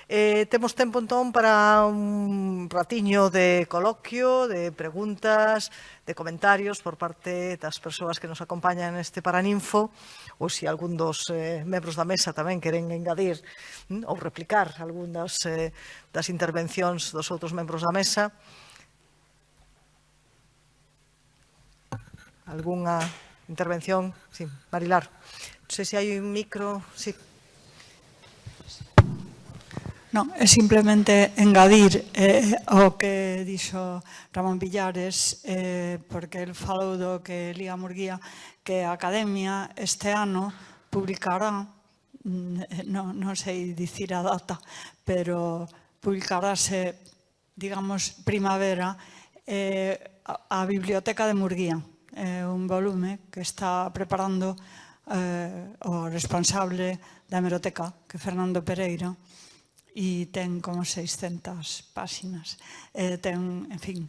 Temos tempo entón para un ratiño de coloquio, de preguntas, de comentarios por parte das persoas que nos acompañan neste Paraninfo, ou se algún dos membros da mesa tamén queren engadir ou replicar algunhas das intervencións dos outros membros da mesa. Algúnha intervención? Sí, Marilar. Non sei se hai un micro. Sí. Non, é simplemente engadir ao que dixo Ramón Villares, porque el falou do que Lía Murguía, que a Academia este ano publicará, non sei dicir a data, pero publicarase, digamos, primavera, a Biblioteca de Murguía, un volume que está preparando o responsable da hemeroteca, que é Fernando Pereira, e ten como 600 páxinas. Ten, en fin,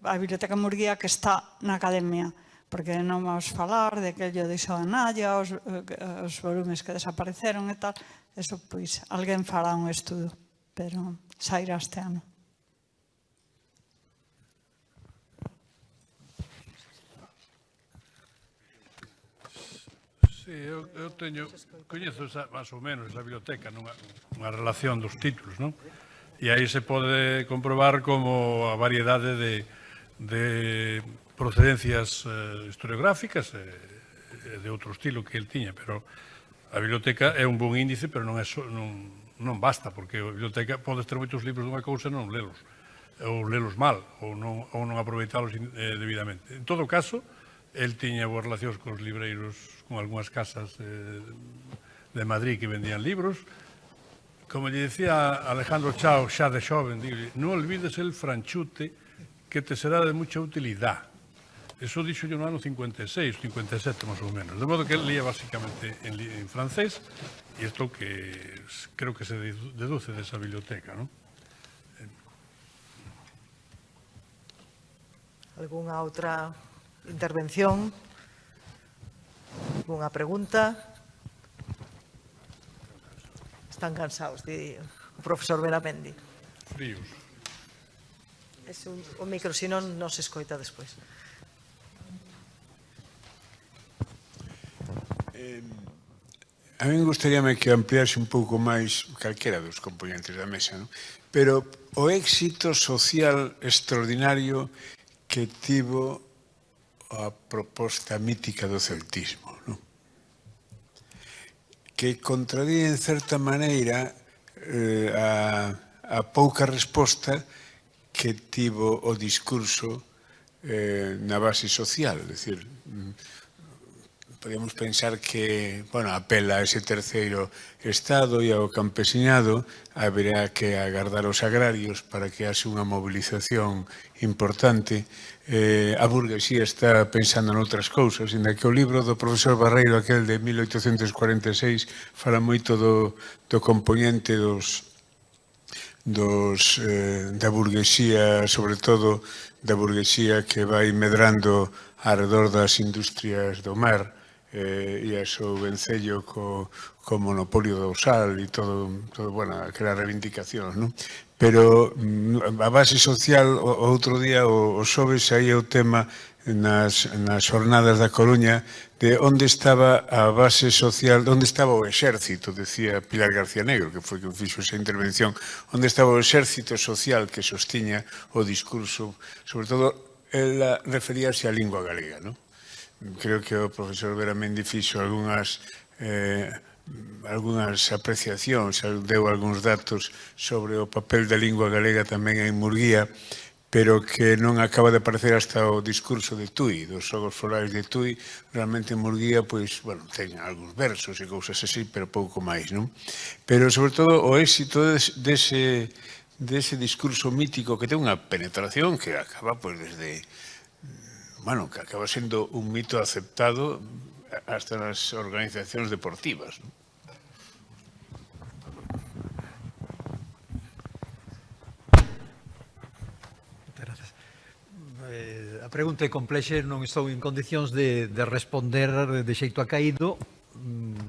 a Biblioteca Murguía que está na Academia, porque non vamos falar de que yo dixo a Nalla, os volumes que desapareceron e tal, eso, pois, alguén fará un estudo, pero sairá este ano. Sí, eu coñezo máis ou menos esa biblioteca nunha relación dos títulos, non? E aí se pode comprobar como a variedade de procedencias historiográficas e de outro estilo que el tiña, pero a biblioteca é un bon índice, pero non basta, porque a biblioteca podes ter moitos libros dunha cousa e non lelos, ou lelos mal, ou non aproveitalos debidamente. En todo caso, el tiña boas relacións con os libreiros, con algunhas casas de Madrid que vendían libros. Como lle decía Alejandro Chao, xa de xoven, non olvides el franchute que te será de mucha utilidad. Eso dixo yo no ano 56, 57 máis ou menos. De modo que él lía basicamente en francés, e isto que creo que se deduce desa biblioteca, non? Algúnha outra intervención? Algúnha pregunta? Están cansados, di o profesor Beramendi. Fríos. O micro, se non se escoita despois. A mí gustaríame que ampliase un pouco máis calquera dos componentes da mesa, non? Pero o éxito social extraordinario que tivo a proposta mítica do celtismo, non? Que contradía en certa maneira a pouca resposta que tivo o discurso na base social. É dicir, podemos pensar que, bueno, apela a ese terceiro Estado e ao campesinado, haberá que agardar os agrarios para que haxe unha movilización importante. A burguesía está pensando noutras cousas, inda que o libro do profesor Barreiro, aquel de 1846, fala moito do componente da burguesía, sobre todo da burguesía que vai medrando alrededor das industrias do mar, e a seu vencello co monopolio do sal e todo, bueno, aquelas reivindicacións, non? Pero a base social, outro día, o xoves, aí é o tema nas jornadas da Coruña de onde estaba a base social, onde estaba o exército, decía Pilar García Negro, que foi quen fixo esa intervención, onde estaba o exército social que sostiña o discurso, sobre todo, ela referíase á lingua galega, non? Creo que o profesor Beramendi fixo algunhas apreciacións, deu algúns datos sobre o papel da lingua galega tamén en Murguía, pero que non acaba de aparecer hasta o discurso de Tui, dos xogos forais de Tui. Realmente en Murguía, pois, bueno, ten algúns versos e cousas así, pero pouco máis, non? Pero, sobre todo, o éxito dese discurso mítico que ten unha penetración que acaba, pois, desde... Bueno, que acaba sendo un mito aceptado hasta nas organizacións deportivas, non? A pregunta é complexa, non estou en condicións de responder de xeito acaído,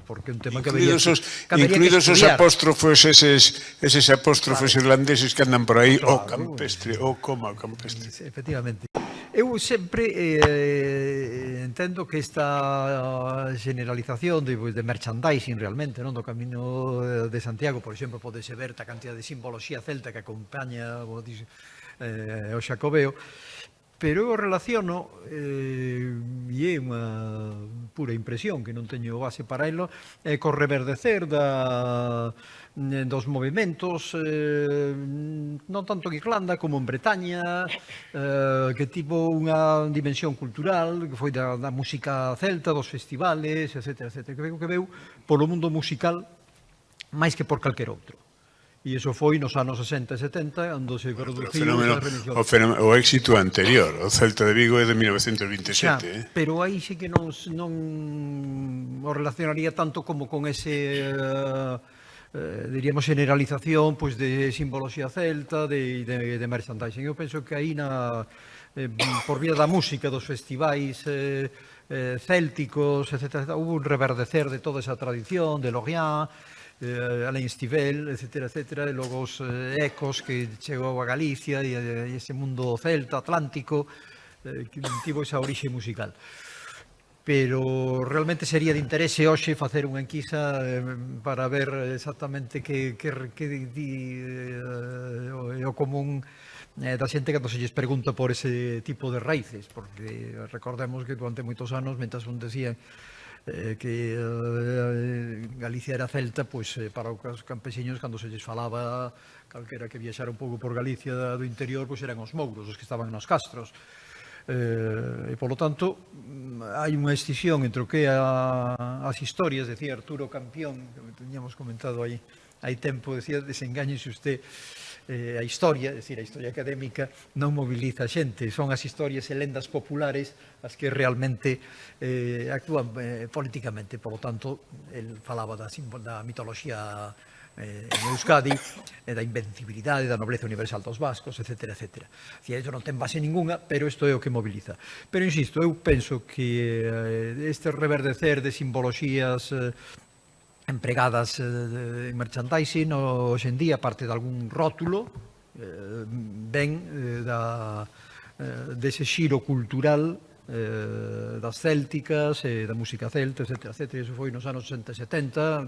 porque porque é un tema que habría incluídos os apóstrofos, eses apóstrofos irlandeses que andan por aí, o campestre, o coma o campestre. Efectivamente. Eu sempre entendo que esta generalización de merchandising realmente, non, do Camino de Santiago, por exemplo, podese ver a cantidad de simboloxía celta que acompaña o Xacobeo, pero eu relaciono, e é unha pura impresión que non teño base para elo, co reverdecer dos movimentos, non tanto en Irlanda como en Bretaña, que tivo unha dimensión cultural, que foi da música celta, dos festivales, etc. Que veu polo mundo musical máis que por calquer outro. E iso foi nos anos 60 e 70, onde se produciu a remisión. O éxito anterior, o Celta de Vigo é de 1927. Pero aí sí que non o relacionaría tanto como con ese, diríamos, generalización de simboloxía celta, de merchandising. Eu penso que aí, por vía da música, dos festivais célticos, etc., hubo un reverdecer de toda esa tradición, de Lorient, Alain Stivell, etc., e logo os ecos que chegou a Galicia e ese mundo celta, atlántico, que tivo esa orixe musical. Pero realmente sería de interese hoxe facer unha enquisa para ver exactamente que o común da xente cando se lles pregunta por ese tipo de raíces, porque recordemos que durante moitos anos, mentre un decían que Galicia era celta, pois para os campesiños, cando se lles falaba calquera que viaxara un pouco por Galicia do interior, pois eran os mouros, os que estaban nos castros. E polo tanto hai unha escisión entre o que as historias, decía Arturo Campión, que teníamos comentado aí hai tempo, decía, desengáñese usted, a historia, é dicir, a historia académica non moviliza a xente, son as historias e lendas populares as que realmente actúan políticamente. Por lo tanto, el falaba da mitoloxía en Euskadi, da invencibilidade, da nobleza universal dos vascos, etc. Isto non ten base ninguna, pero isto é o que moviliza. Pero, insisto, eu penso que este reverdecer de simboloxías empregadas en merchandising hoxe en día, parte de algún rótulo, ven dese xiro cultural das célticas, da música celta, etc. Iso foi nos anos 60 e 70,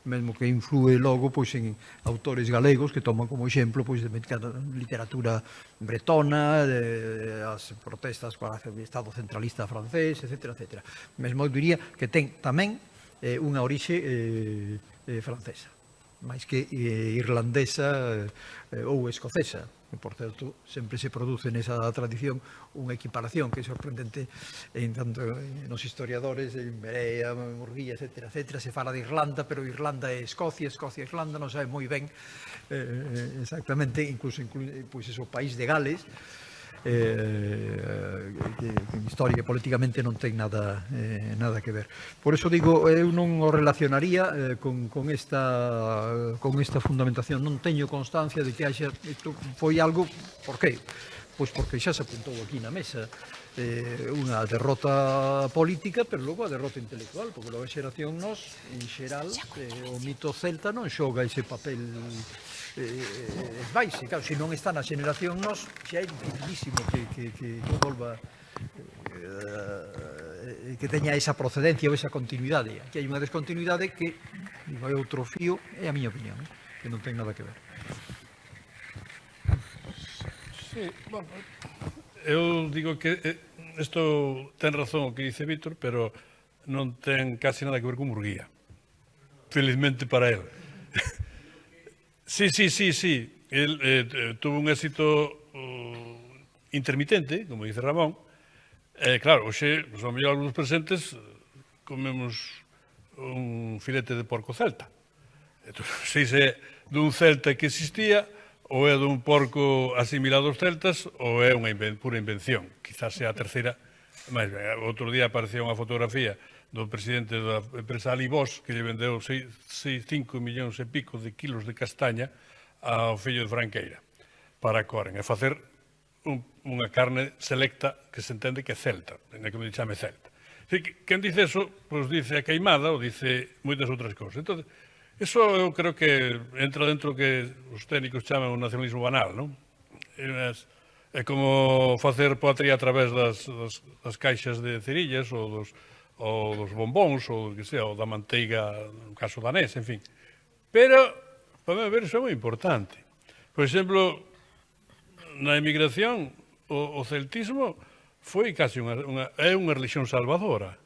mesmo que influe logo en autores galegos que toman como exemplo de literatura bretona, as protestas para o Estado centralista francés, etc. Mesmo eu diría que ten tamén unha orixe francesa, máis que irlandesa ou escocesa. Por certo, sempre se produce nesa tradición unha equiparación que é sorprendente en tanto nos historiadores, en Berea, Murguía, etc. Se fala de Irlanda, pero Irlanda é Escocia, Escocia e Irlanda non sabe moi ben exactamente, incluso o país de Gales, que en historia políticamente non ten nada que ver. Por eso digo, eu non o relacionaría con esta fundamentación. Non teño constancia de que haxa, isto foi algo, por qué? Pois porque xa se apuntou aquí na mesa unha derrota política, pero logo a derrota intelectual, porque logo a xeración nos, en xeral, o mito celta non xoga ese papel baixe. Claro, se non está na xeneración nos, xa é dificilísimo que volva, que teña esa procedencia ou esa continuidade. Aquí hai unha descontinuidade que é outro fío, é a miña opinión, que non ten nada que ver. Sí, bueno, eu digo que isto ten razón o que dice Víctor, pero non ten casi nada que ver con Murguía. Felizmente para él. Sí. Él tuvo un éxito intermitente, como dice Ramón. Claro, hoxe, os mellor algunos presentes, comemos un filete de porco celta. Se é dun celta que existía, ou é dun porco asimilado aos celtas, ou é unha pura invención. Quizás sea a terceira. Outro día aparecía unha fotografía do presidente da empresa Alibós, que lle vendeu 5 millóns e pico de kilos de castaña ao fillo de Franqueira para coren, e facer unha carne selecta que se entende que é celta, en que me chame celta. Quen dice eso, pois dice a queimada ou dice moitas outras cousas. Entón, eso eu creo que entra dentro que os técnicos chaman o nacionalismo banal, non? É como facer poatría a través das caixas de cerillas ou dos bombóns ou que sea, ou da manteiga, no caso danés, en fin. Pero, para ver, iso é moi importante. Por exemplo, na emigración, o celtismo foi casi é unha religión salvadora,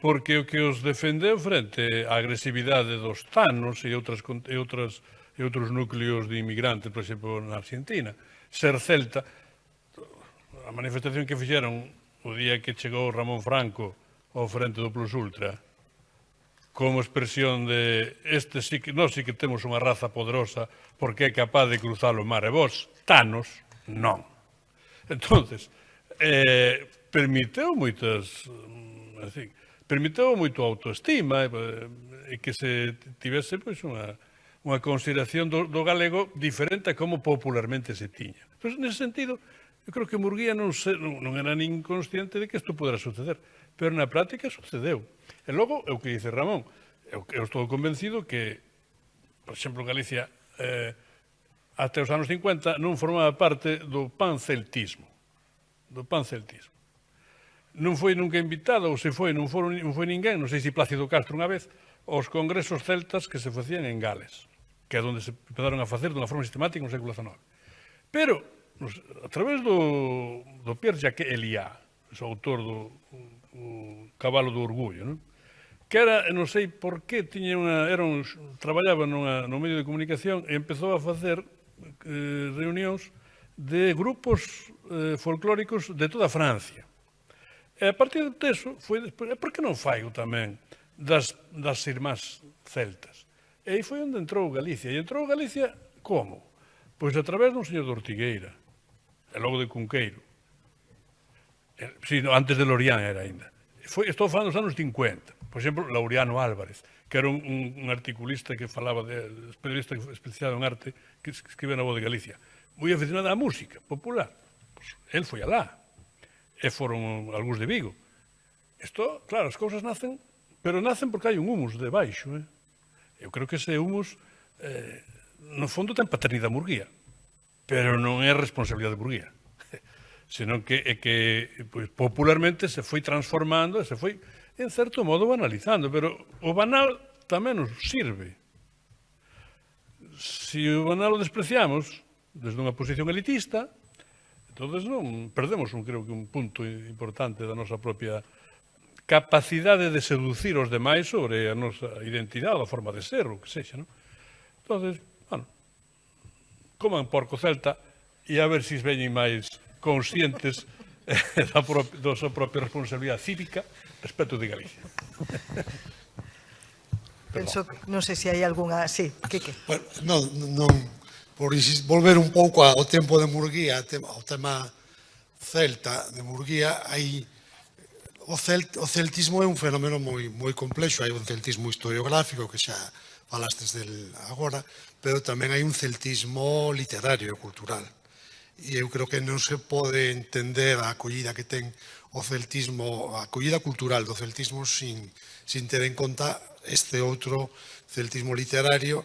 porque o que os defendeu frente á agresividade dos tanos e outros núcleos de inmigrantes, por exemplo, na Argentina, ser celta, a manifestación que fixeron o día que chegou Ramón Franco ao frente do Plus Ultra, como expresión de nós sí que temos unha raza poderosa porque é capaz de cruzar o mar, e vos, tanos, non. Entonces, permiteu moitas, permiteu moito autoestima e que se tivese pois unha consideración do galego diferente a como popularmente se tiña. Pois, nese sentido, eu creo que Murguía non era nin consciente de que isto podera suceder, pero na práctica sucedeu. E logo, é o que dice Ramón, eu estou convencido que, por exemplo, Galicia, até os anos 50, non formaba parte do panceltismo. Non foi nunca invitado, ou se foi, non foi ninguén, non sei se Plácido Castro unha vez, aos congresos celtas que se facían en Gales, que é onde se empezaron a facer dunha forma sistemática no século XIX. Pero, a través do Pierre-Jacques Eliat, o autor do Cabalo do Orgullo, non? Que era, non sei por qué, traballaba no medio de comunicación e empezou a facer reunións de grupos folclóricos de toda Francia. E a partir deso, por que non fai tamén das irmás celtas? E aí foi onde entrou Galicia. E entrou Galicia como? Pois a través dun señor de Ortigueira, e logo de Cunqueiro. Antes de Lorián era ainda. Estou falando dos anos 50. Por exemplo, Laureano Álvarez, que era un articulista que falaba periodista especializado en arte, que escribe na Voz de Galicia. Moi aficionado á música popular. Pues, el foi alá. E foron algúns de Vigo. Isto, claro, as cousas nacen, pero nacen porque hai un humus debaixo. Eu creo que ese humus, no fondo, ten paternidade Murguía, pero non é responsabilidade de Murguía, senón que pois, popularmente se foi transformando, se foi, en certo modo, banalizando, pero o banal tamén nos sirve. Se o banal o despreciamos desde unha posición elitista, entonces non perdemos, creo que un punto importante da nosa propia capacidade de seducir os demais sobre a nosa identidade, a forma de ser, o que sexa, non? Entonces, bueno, coman porco celta e a ver se veñen máis conscientes da súa propia responsabilidade cívica respecto de Galicia. Penso, non sei se hai algunha... Sí, Quique. Bueno, non, por volver un pouco ao tempo de Murguía, ao tema celta de Murguía, o celtismo é un fenómeno moi complexo, hai un celtismo historiográfico que xa falastes del agora, pero tamén hai un celtismo literario e cultural. E eu creo que non se pode entender a acollida que ten o celtismo, a acollida cultural do celtismo sin ter en conta este outro celtismo literario.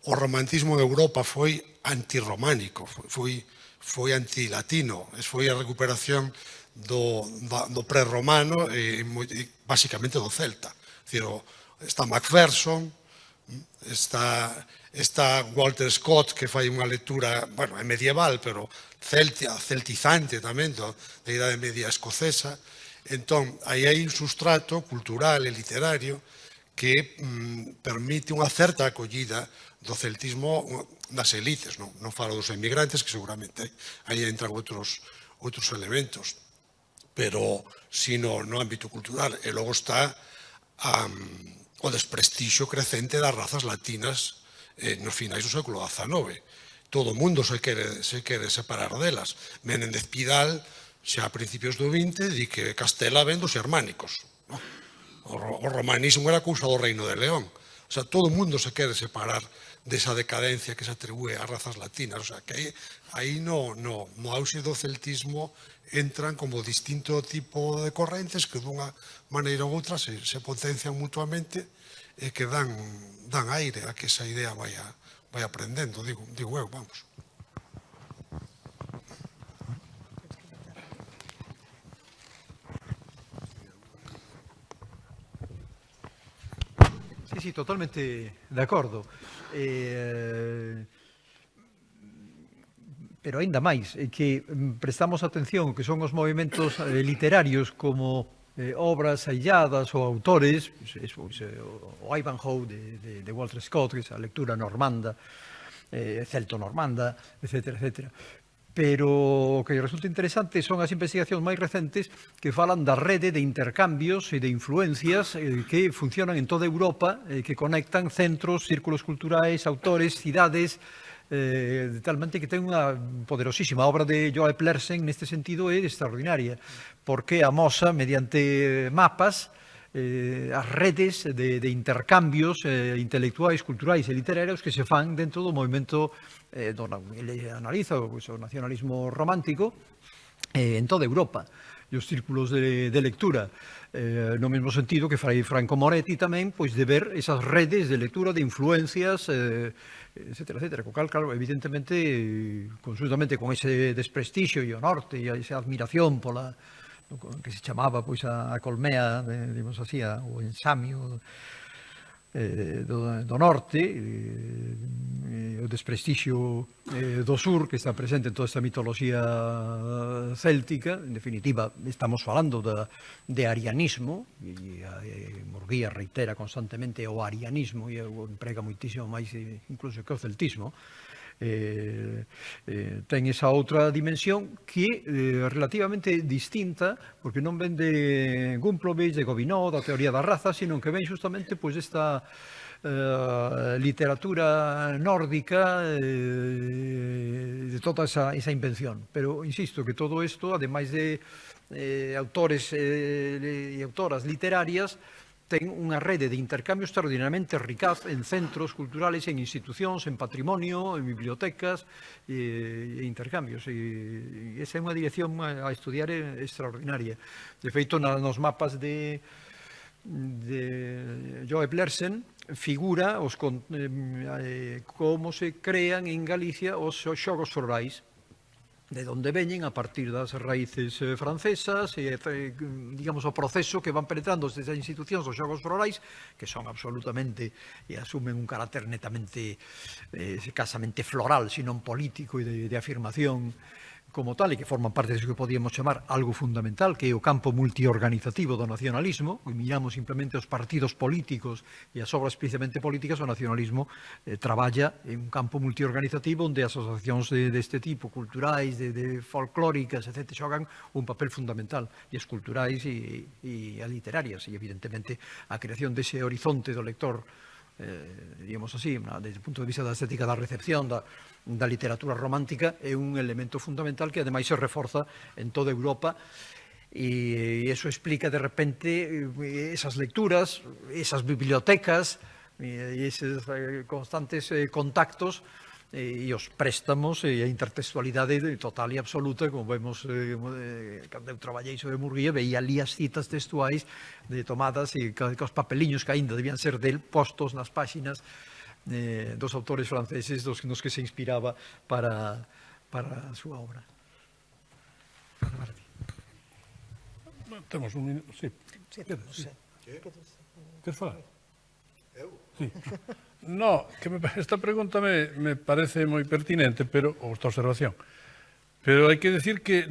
O romantismo de Europa foi antirrománico, foi antilatino, foi a recuperación do prerromano e basicamente do celta. Está Macpherson, está Walter Scott, que fai unha lectura, bueno, é medieval, pero celtizante tamén, da Idade Media escocesa. Entón, aí hai un sustrato cultural e literario que permite unha certa acollida do celtismo das elites. Non falo dos emigrantes, que seguramente aí entran outros elementos, pero sino no ámbito cultural. E logo está o desprestixio crecente das razas latinas nos finais do século XIX. Todo o mundo se quere separar delas. Menéndez Pidal, xa a principios do XX, di que Castela ven dos xermánicos. O romanismo era cousa do Reino de León. O sea, todo o mundo se quere separar desa decadencia que se atribúe ás razas latinas. O sea, que aí no auxe do celtismo entran como distinto tipo de correntes que dunha maneira ou outra se potencian mutuamente e que dan aire a que esa idea vai aprendendo, digo eu, vamos. Sí, totalmente de acordo. Pero aínda máis, que prestamos atención que son os movimentos literarios como obras ailladas ou autores, o Ivanhoe de Walter Scott, que é a lectura normanda, celto-normanda, etc., etc. Pero o que resulta interesante son as investigacións máis recentes que falan da rede de intercambios e de influencias que funcionan en toda Europa, que conectan centros, círculos culturais, autores, cidades, de talmente que ten unha poderosísima obra de Joep Lersen neste sentido é extraordinaria, porque amosa mediante mapas as redes de intercambios intelectuais, culturais e literarios que se fan dentro do movimento ele analiza o nacionalismo romántico en toda Europa e os círculos de lectura no mesmo sentido que fai Franco Moretti tamén, pois de ver esas redes de lectura, de influencias, etcétera, etcétera. Co cal, claro, evidentemente, conjuntamente con ese desprestixio e o norte e esa admiración pola que se chamaba pois a colmea, digamos así, o ensamio do norte, o desprestixio do sur que está presente en toda esta mitoloxía céltica. En definitiva, estamos falando de arianismo, e Murguía reitera constantemente o arianismo e o emprega moitísimo máis incluso que o celtismo. Ten esa outra dimensión que é relativamente distinta, porque non ven de Gumplowicz, de Gobineau, da teoría da raza, sino que ven justamente pois esta literatura nórdica de toda esa invención. Pero insisto que todo isto, ademais de autores e autoras literarias, ten unha rede de intercambio extraordinariamente ricaz en centros culturales, en institucións, en patrimonio, en bibliotecas e intercambios. E esa é unha dirección a estudiar extraordinaria. De feito, nos mapas de Joep Lersen figura como se crean en Galicia os xogos florais, de onde veñen a partir das raíces francesas e, digamos, o proceso que van penetrando desde as institucións dos xogos florais, que son absolutamente, e asumen un carácter netamente, escasamente floral, sino político e de afirmación como tal, e que forman parte de eso que podíamos chamar algo fundamental, que é o campo multiorganizativo do nacionalismo. Miramos simplemente os partidos políticos e as obras precisamente políticas. O nacionalismo traballa en un campo multiorganizativo onde as asociacións deste tipo, culturais, de folclóricas, etc., xogan un papel fundamental, e as culturais e as literarias, e evidentemente a creación dese horizonte do lector, digamos así, desde o punto de vista da estética da recepción da literatura romántica, é un elemento fundamental que ademais se reforza en toda Europa, e eso explica de repente esas lecturas, esas bibliotecas e eses constantes contactos e os préstamos e a intertextualidade total e absoluta, como vemos cando eu traballei sobre Murguía, veía ali as citas textuais tomadas e cos papeliños que aínda debían ser del postos nas páxinas dos autores franceses nos que se inspiraba para a súa obra. Temos un minuto, sí. Queres falar? Eu? Sí. No, que esta pregunta me parece moi pertinente, pero esta observación. Pero hai que decir que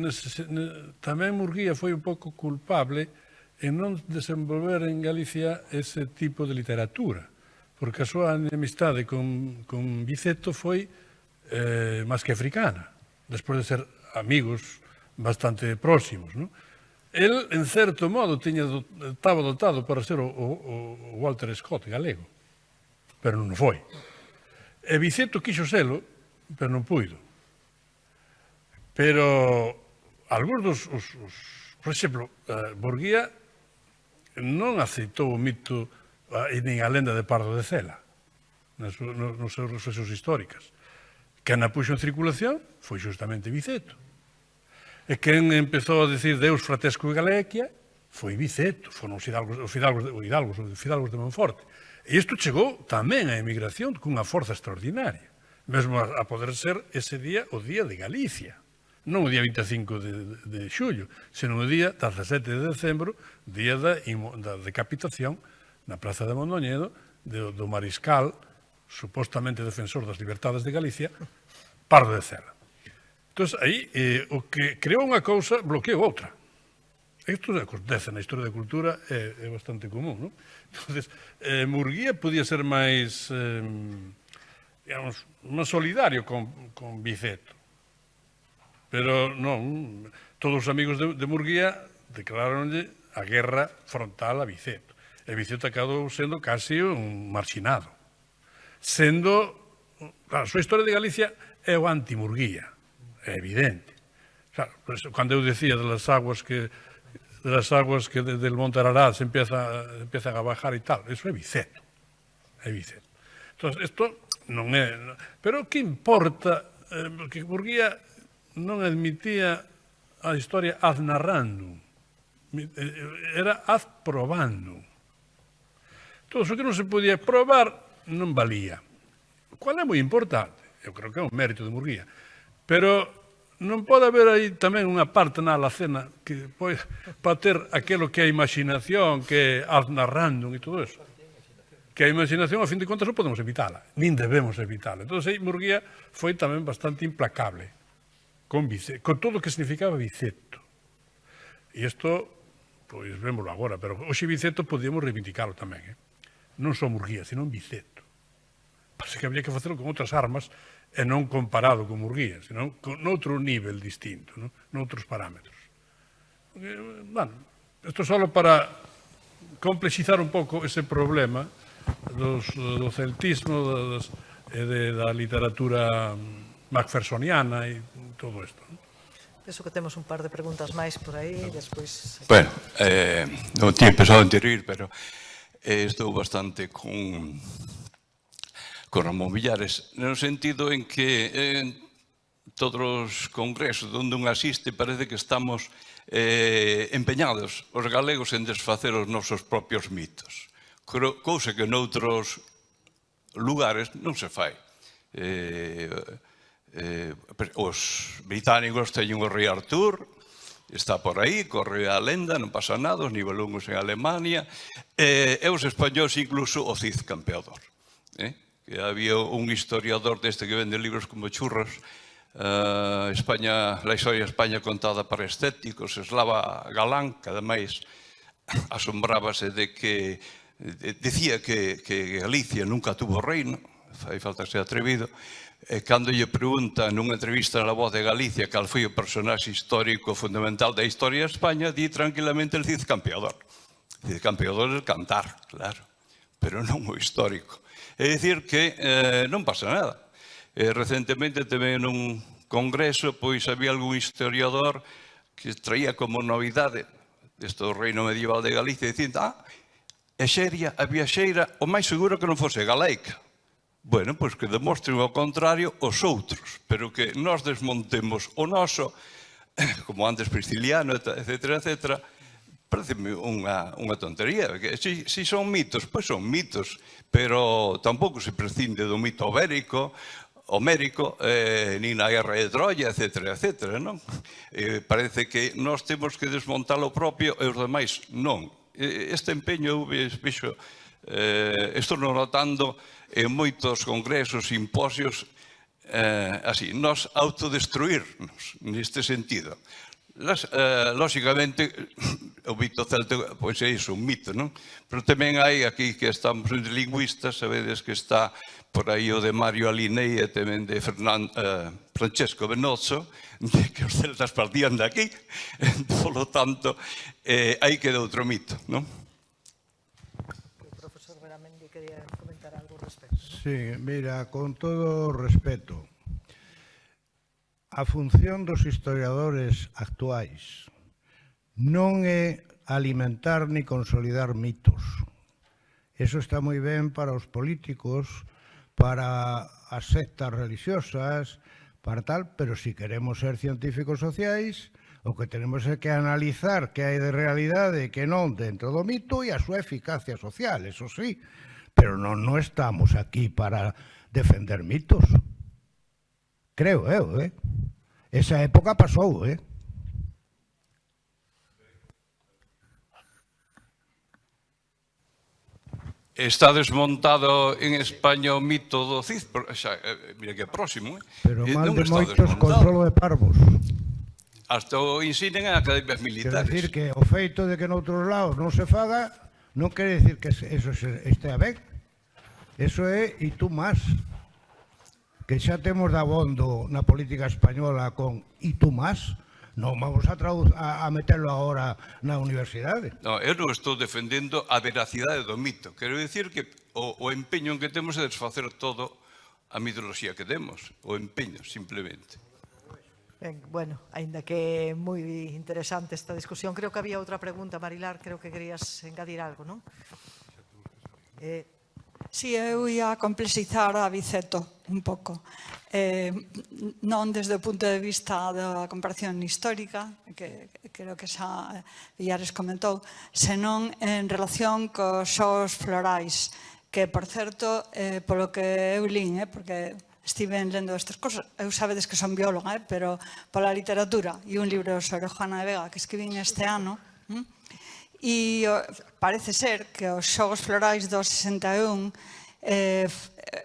tamén Murguía foi un pouco culpable en non desenvolver en Galicia ese tipo de literatura, porque a súa enemistade con Viceto foi máis que africana, despois de ser amigos bastante próximos, non? El, en certo modo, estaba dotado para ser o Walter Scott galego, pero non foi. E Viceto quixo selo, pero non puido. Pero algúns por exemplo, Murguía non aceitou o mito nin a lenda de Pardo de Cela. nos seus reflexos históricas. Quen a puxo en circulación foi justamente Viceto. E quen empezou a decir Deus fratesco e Galequia foi Viceto, foron os fidalgos de Monforte. E isto chegou tamén á emigración cunha forza extraordinaria, mesmo a poder ser ese día o día de Galicia, non o día 25 de xullo, senón o día 17 de decembro, día da decapitación na Praza de Mondoñedo do mariscal, supostamente defensor das libertades de Galicia, Pardo de Cela. Entón, aí, o que creou unha cousa, bloqueou outra. Isto acontece na historia da cultura, é bastante común, non? Entón, Murguía podía ser máis, digamos, máis solidario con Viceto. Pero non, todos os amigos de Murguía declararonlle a guerra frontal a Viceto. E Viceto acabou sendo casi un marxinado. Sendo, claro, a súa historia de Galicia é o anti-Murguía, é evidente. Claro, cando eu decía de las aguas que del Monte Ararat se empiezan a bajar e tal, eso é Viceto. É Viceto. Entón, isto non é... Pero que importa? Porque Murguía non admitía a historia ad narrandum. Era ad probandum. Todo o que non se podía probar non valía. Cual é moi importante? Eu creo que é un mérito de Murguía. Pero non pode haber aí tamén unha parte na alacena que para ter aquilo que é a imaginación, que é ad narrandum e todo eso. Que a imaginación, a fin de contas, non podemos evitala. Nin debemos evitala. Entón, aí Murguía foi tamén bastante implacable con todo o que significaba Viceto. E isto, pois, vémoslo agora, pero hoxe Viceto podíamos reivindicalo tamén, non só Murguía, senón Viceto. Parece que habría que facelo con outras armas e non comparado con Murguía, senón con outro nivel distinto, noutros parámetros. Bueno, isto só para complexizar un pouco ese problema do celtismo e da literatura macphersoniana e todo isto. Penso que temos un par de preguntas máis por aí, despois... Bueno, non tinha pensado en intervir, pero estou bastante con Ramón Villares, no sentido en que en todos os congresos onde un asiste parece que estamos empeñados os galegos en desfacer os nosos propios mitos, cousa que noutros lugares non se fai. Os británicos teñen o rei Artur, está por aí, corre a lenda, non pasa nada, os nivelungos en Alemania, e os españoles incluso o Cid Campeador. Que había un historiador deste que vende libros como churros, la historia de España contada para escépticos, Eslava Galán, que ademais asombrábase de que decía que Galicia nunca tuvo reino, fai falta ser atrevido, e cando lle pregunta nunha entrevista na Voz de Galicia cal foi o personaxe histórico fundamental da historia de España, di tranquilamente el Cid Campeador. Cid Campeador é el cantar, claro, pero non o histórico. É dicir que non pasa nada. Recentemente tamén nun congreso pois había algún historiador que traía como novidade deste reino medieval de Galicia dicindo a viaxeira o máis seguro que non fose galeica. Bueno, pois que demostren o contrario os outros, pero que nós desmontemos o noso, como antes Prisciliano, etcétera, etcétera, pareceme unha tontería. Si son mitos, pois son mitos, pero tampouco se prescinde do mito homérico, nin na guerra de Troia, etcétera, etcétera, non? Parece que nós temos que desmontar o propio e os demais non. Este empeño eu vexo, estou notando en moitos congresos, simposios, así, nós autodestruirnos neste sentido. Lóxicamente, o mito celta, pois é iso, un mito, non? Pero tamén hai aquí que estamos entre lingüistas, sabedes que está por aí o de Mario Alinei e tamén de Francesco Benozzo, de que os celtas partían de aquí, polo tanto, aí queda outro mito, non? O profesor Beramendi quería comentar algo ao respecto. Sí, mira, con todo o respeto, a función dos historiadores actuais non é alimentar ni consolidar mitos. Eso está moi ben para os políticos, para as sectas religiosas, para tal, pero si queremos ser científicos sociais, o que tenemos é que analizar que hai de realidade e que non dentro do mito e a súa eficacia social, eso sí, pero non estamos aquí para defender mitos. Creo eu, Esa época pasou, Está desmontado en España o mito do Cid, mira que é próximo, Pero mal non de está moitos desmontado. controlo de parvos. Hasta o ensinen en academias Quero militares. decir que o feito de que noutros lados non se faga non quere decir que eso estea ben. Eso é e tú más. Que xa temos de abondo na política española con e tú más. Non vamos a meterlo agora na universidade. No, eu non estou defendendo a veracidade do mito. Quero dicir que o empeño en que temos é desfacer todo a mitoloxía que temos. O empeño, simplemente. Ben, bueno, aínda que é moi interesante esta discusión, creo que había outra pregunta, Marilar, creo que querías engadir algo, non? Si, eu ia complexizar a Viceto un pouco. Non desde o punto de vista da comparación histórica, que creo que xa Villares comentou, senón en relación cos xogos florais, que, por certo, polo que eu lín, porque estiven lendo estas cosas, eu sabedes que son bióloga, pero pola literatura, e un libro sobre Juana de Vega que escribín este ano, e parece ser que os xogos florais do 61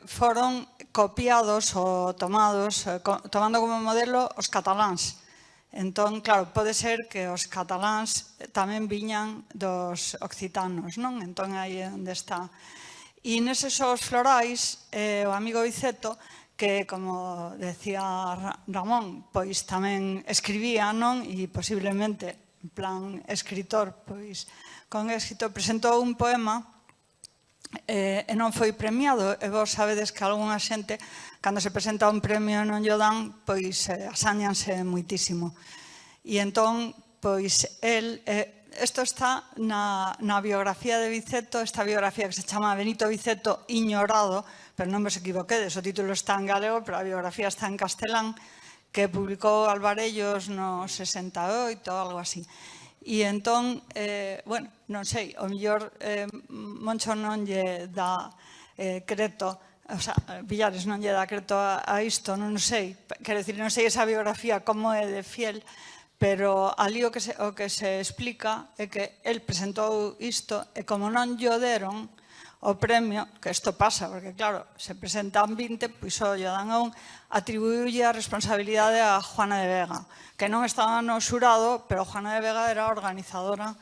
foron copiados ou tomados, tomando como modelo os cataláns. Entón, claro, pode ser que os cataláns tamén viñan dos occitanos, non? Entón, aí é onde está. E neses xogos florais, o amigo Viceto, que, como decía Ramón, pois tamén escribía, non? E posiblemente, en plan escritor, pois con éxito, presentou un poema e non foi premiado. E vos sabedes que algunha xente, cando se presenta un premio e non lle dan, pois asáñanse moitísimo. E entón, pois, isto está na biografía de Viceto, esta biografía que se chama Benito Viceto Ignorado, pero non vos equivoquedes, o título está en galego, pero a biografía está en castelán, que publicou Alvarellos no 68, algo así. E entón, bueno, non sei, o mellor Moncho non lle dá crédito, o sea, Villares non lle dá crédito a isto, non sei, quero dicir, non sei esa biografía como é de fiel, pero ali o que se explica é que el presentou isto e como non lle deron o premio, que isto pasa, porque claro, se presentan 20, pois só lle dan a un, atribuíulle a responsabilidade a Juana de Vega, que non estaba no xurado, pero Juana de Vega era a organizadora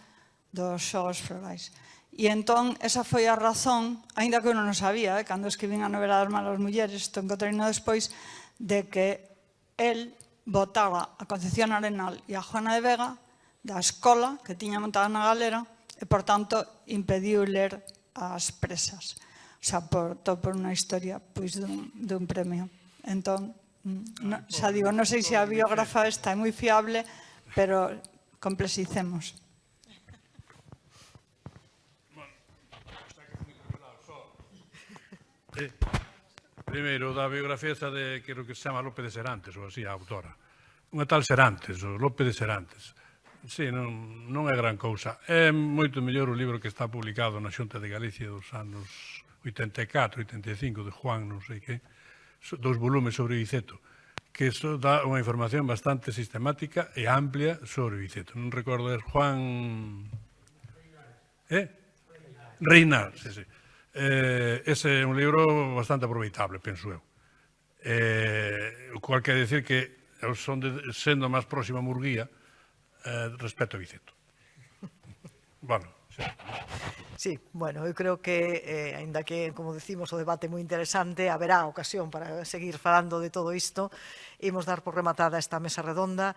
dos xogos florais. E entón, esa foi a razón, aínda que eu non o sabía, cando escribín a novela das malas mulleres, isto encontrei-no despois, de que el votara a Concepción Arenal e a Juana de Vega da escola que tiña montada na galera e, por tanto, impediu ler as presas. O sea, por unha historia dun premio. Entón, xa digo, non sei se a biógrafa esta é moi fiable, pero complexicemos. Primeiro, da biografía esta de, creo que se chama Lope de Serantes, ou así, a autora. Unha tal Serantes, o Lope de Serantes. Sí, non é gran cousa. É moito mellor o libro que está publicado na Xunta de Galicia dos anos 84, 85, de Juan, non sei que, 2 volumes sobre Viceto, que iso dá unha información bastante sistemática e amplia sobre Viceto. Non recordo, é Juan... Reinar, sí. Ese é un libro bastante aproveitable, penso eu. O cual quer decir que son sendo máis próxima a Murguía respecto a Viceto. Bueno, xa. Sí, bueno, eu creo que, aínda que, como decimos, o debate é moi interesante, haberá ocasión para seguir falando de todo isto. Imos dar por rematada esta mesa redonda.